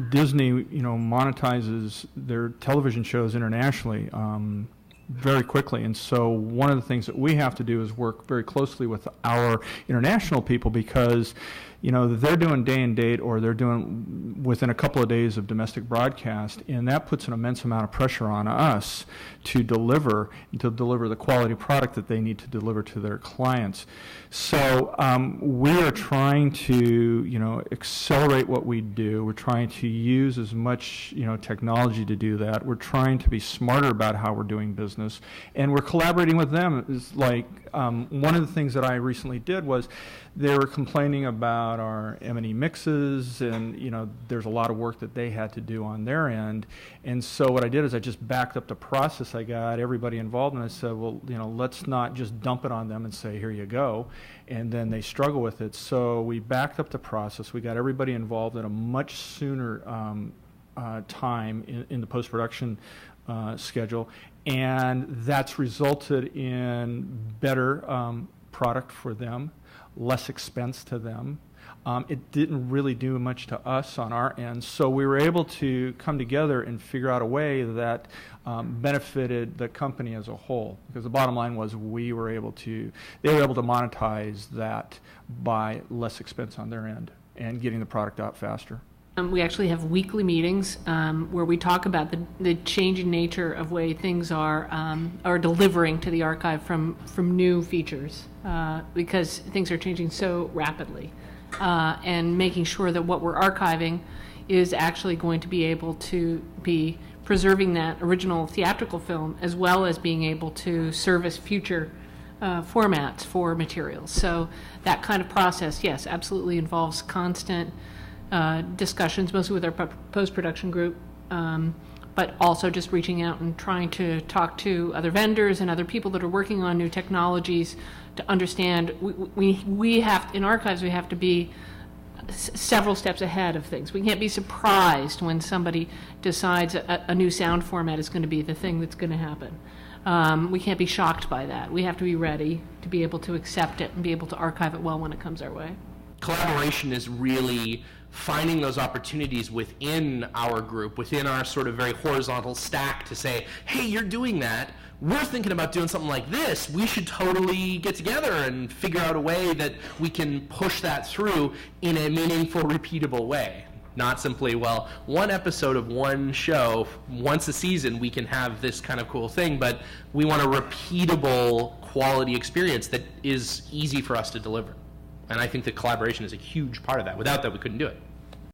Disney, monetizes their television shows internationally very quickly, and so one of the things that we have to do is work very closely with our international people, because they're doing day and date, or they're doing within a couple of days of domestic broadcast, and that puts an immense amount of pressure on us to deliver the quality product that they need to deliver to their clients. So we are trying to accelerate what we do. We're trying to use as much technology to do that. We're trying to be smarter about how we're doing business, and we're collaborating with them. It's like one of the things that I recently did was they were complaining about our M&E mixes, and there's a lot of work that they had to do on their end. And so what I did is I just backed up the process. I got everybody involved, and I said, well, let's not just dump it on them and say, here you go, and then they struggle with it. So we backed up the process. We got everybody involved at a much sooner time in the post-production schedule, and that's resulted in better product for them, less expense to them. It didn't really do much to us on our end, so we were able to come together and figure out a way that benefited the company as a whole. Because the bottom line was they were able to monetize that by less expense on their end and getting the product out faster. We actually have weekly meetings where we talk about the changing nature of way things are delivering to the archive from new features, because things are changing so rapidly, and making sure that what we're archiving is actually going to be able to be preserving that original theatrical film, as well as being able to service future formats for materials. So that kind of process, yes, absolutely involves constant discussions, mostly with our post-production group, but also just reaching out and trying to talk to other vendors and other people that are working on new technologies to understand. We have, in archives, we have to be several steps ahead of things. We can't be surprised when somebody decides a new sound format is going to be the thing that's going to happen. We can't be shocked by that. We have to be ready to be able to accept it and be able to archive it well when it comes our way. Collaboration is really finding those opportunities within our group, within our sort of very horizontal stack, to say, hey, you're doing that. We're thinking about doing something like this. We should totally get together and figure out a way that we can push that through in a meaningful, repeatable way. Not simply, well, one episode of one show, once a season, we can have this kind of cool thing, but we want a repeatable quality experience that is easy for us to deliver. And I think that collaboration is a huge part of that. Without that, we couldn't do it.